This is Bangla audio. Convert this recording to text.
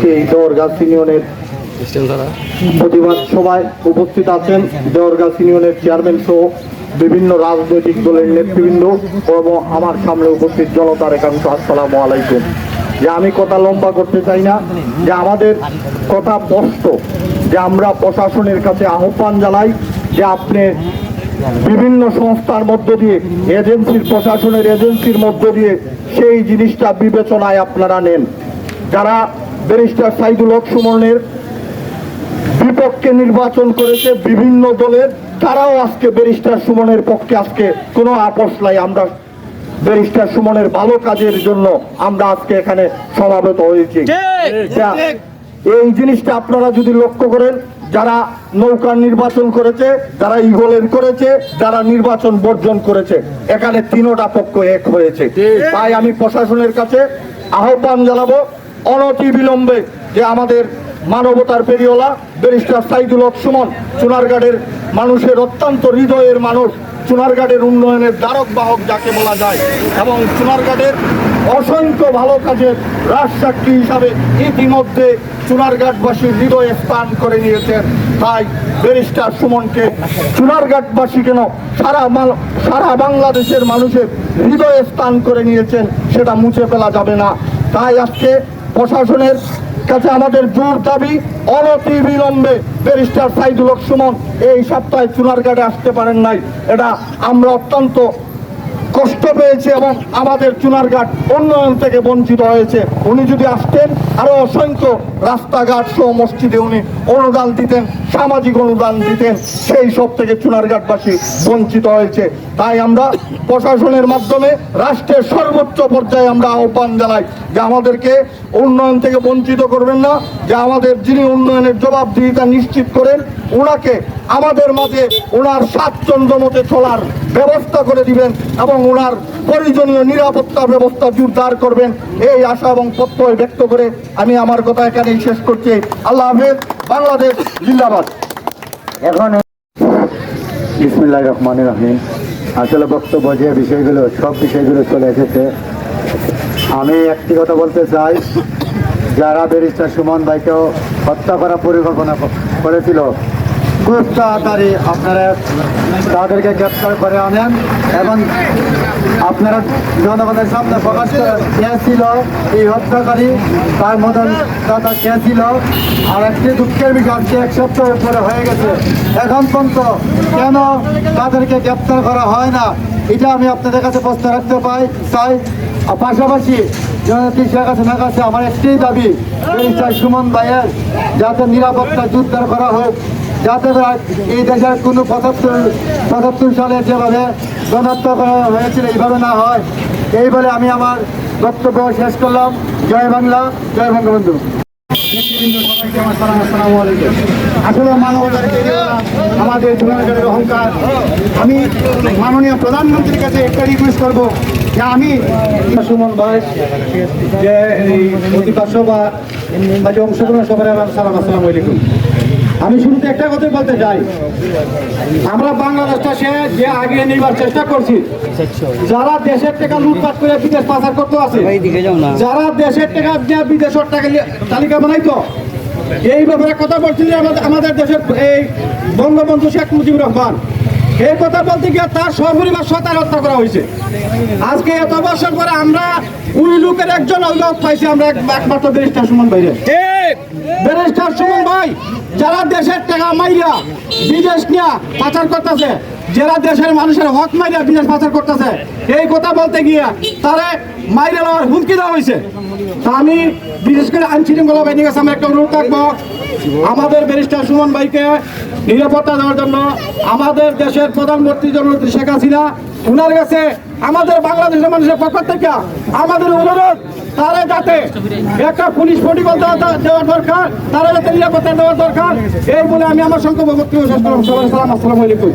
আজকে এই দেওরগাছ ইউনিয়নের প্রতিবাদ সভায় উপস্থিত আছেন দেওরগাছ ইউনিয়নের চেয়ারম্যান সহ বিভিন্ন রাজনৈতিক দলের নেতৃবৃন্দ এবং আমার সামনে উপস্থিত জনতার একাংশ। আসসালামু আলাইকুম। যে আমি কথা লম্বা করতে চাই না, যে আমাদের কথা স্পষ্ট, যে আমরা প্রশাসনের কাছে আহ্বান জানাই যে আপনি বিভিন্ন সংস্থার মধ্য দিয়ে এজেন্সির প্রশাসনের এজেন্সির মধ্য দিয়ে সেই জিনিসটা বিবেচনায় আপনারা নেন। যারা ব্যারিস্টার সাইদুল হক সুমনের বিপক্ষে নির্বাচন করেছে বিভিন্ন দলের, তারাও আজকে ব্যারিস্টার সুমনের পক্ষে আজকে কোনো আপোষ নাই। আমরা ব্যারিস্টার সুমনের ভালো কাজের জন্য আমরা আজকে এখানে সমাবেত হয়েছি। এই জিনিসটা আপনারা যদি লক্ষ্য করেন, যারা নৌকার নির্বাচন করেছে, যারা ইগলের করেছে, যারা নির্বাচন বর্জন করেছে, এখানে তিনোটা পক্ষ এক হয়েছে। তাই আমি প্রশাসনের কাছে আহ্বান জানাবো অনতি বিলম্বে যে আমাদের মানবতার পেরিওলা ব্যারিস্টার সাইদুল হক সুমন, চুনারগাঁড়ের মানুষের অত্যন্ত হৃদয়ের মানুষ, চুনারগাঁড়ের উন্নয়নের দ্বারক বাহক যাকে বলা যায়, এবং চুনারগাঁড়ের অসংখ্য ভালো কাজের রাজসাক্ষী হিসাবে ইতিমধ্যে চুনারঘাটবাসীর হৃদয়ে স্থান করে নিয়েছেন। তাই ব্যারিস্টার সুমনকে চুনারঘাটবাসী কেন সারা বাংলাদেশের মানুষের হৃদয়ে স্থান করে নিয়েছেন, সেটা মুছে ফেলা যাবে না। তাই আজকে প্রশাসনের কাছে আমাদের জোর দাবি, অনতি বিলম্বে ব্যারিস্টার সাইদুল হক সুমন এই সপ্তাহে চুনারঘাটে আসতে পারেন নাই, এটা আমরা অত্যন্ত কষ্ট পেয়েছি এবং আমাদের চুনারঘাট উন্নয়ন থেকে বঞ্চিত হয়েছে। উনি যদি আসতেন আরো অসংখ্য রাস্তাঘাট সহ মসজিদে উনি অনুদান দিতেন, সামাজিক অনুদান দিতেন, সেই সব থেকে চুনারঘাটবাসী বঞ্চিত হয়েছে। তাই আমরা প্রশাসনের মাধ্যমে রাষ্ট্রের সর্বোচ্চ পর্যায়ে আমরা আহ্বান জানাই যে আমাদেরকে উন্নয়ন থেকে বঞ্চিত করবেন না, যে আমাদের যিনি উন্নয়নের জবাবদিহিতা নিশ্চিত করেন ওনাকে আমাদের মাঝে ওনার স্বাচ্ছন্দ্য মতে চলার ব্যবস্থা করে দিবেন এবং ওনার প্রয়োজনীয় নিরাপত্তা ব্যবস্থা জোরদার করবেন, এই আশা এবং প্রত্যয় ব্যক্ত করে আমি আমার কথা এখানেই শেষ করছি। আল্লাহ হাফেজ। বাংলাদেশ জিন্দাবাদ। এখন বিসমিল্লাহির রহমানির রহিম। আসলে বক্তব্য যে বিষয়গুলো সব বিষয়গুলো চলে এসেছে। আমি একটি কথা বলতে চাই, যারা ব্যারিস্টার সুমন ভাইকেও হত্যা করার পরিকল্পনা করেছিল, খুব তাড়াতাড়ি আপনারা তাদেরকে গ্রেপ্তার করে আনেন এবং আপনারা জনগণের সামনে প্রকাশ করেন কে ছিল এই হত্যাকারী, তার মতন দাদা কে ছিল। আর একটি দুঃখের বিষয়, আজকে এক সপ্তাহের পরে হয়ে গেছে, এখন পর্যন্ত কেন তাদেরকে গ্রেপ্তার করা হয় না, এটা আমি আপনাদের কাছে প্রশ্ন রাখতে চাই। পাশাপাশি জননেত্রী শেখ হাসিনার কাছে আমার একটাই দাবি, ব্যারিস্টার সুমন ভাইয়ের যাতে নিরাপত্তা জোরদার করা হোক, যাতে এই দেশের কোনো ৭৫ সালে যেভাবে গণহত্যা করা হয়েছিল এইভাবে না হয়। এই বলে আমি আমার বক্তব্য শেষ করলাম। জয় বাংলা, জয় বঙ্গবন্ধু। আসলে মানবতার আমাদের জনগণের অহংকার। আমি মাননীয় প্রধানমন্ত্রীর কাছে একটা রিকোয়েস্ট করবো যে আমি সুমন ভাই যে এই প্রতিবাদ সভা মাঝে অংশগ্রহণ সবাই সালাম, আসসালামু আলাইকুম। আমি শুরুতে একটা কথা বলতে চাই, আমরা বাংলাদেশটা যে আগে নেবার চেষ্টা করছি, যারা দেশের টাকা লুটপাট করে বিদেশ পাচার করতে আছে, যারা দেশের টাকা বিদেশের টাকা তালিকা বানাইতো, এই ব্যাপারে কথা বলছিল আমাদের দেশের এই বঙ্গবন্ধু শেখ মুজিবুর রহমান। এই কথা বলতে গিয়ে তার সপরিবার সতার হত্যা করা হয়েছে। আজকে এত বছর পরে আমরা ওই লোকের একজন অভিভাবক পাইছি, আমরা একমাত্র ব্যারিস্টার সুমন ভাই। ব্যারিস্টার সুমন ভাই যারা দেশের টাকা মাইরা বিদেশ নিয়ে পাচার করতেছে, যারা দেশের মানুষের হক মাইরা বিদেশ পাচার করতেছে, এই কথা বলতে গিয়ে তারা মাইরা লওয়ার হুমকি দেওয়া হয়েছে। তা আমি বিশেষ করে আইন শৃঙ্খলা বাহিনীর কাছে আমরা একটা অনুরোধ থাকবো, আমাদের ব্যারিস্টার সুমন ভাইকে নিরাপত্তা দেওয়ার জন্য আমাদের দেশের প্রধানমন্ত্রী জননেত্রী শেখ হাসিনা, ওনার কাছে আমাদের বাংলাদেশের মানুষের পক্ষ থেকে আমাদের অনুরোধ, তারা যাতে একটা পুলিশ প্রটোকল দেওয়ার দরকার, তারা যাতে নিরাপত্তা দেওয়ার দরকার। এই বলে আমি আমার সংক্ষেপে বক্তব্য শেষ করলাম। সবাই সালাম, আসসালামু আলাইকুম।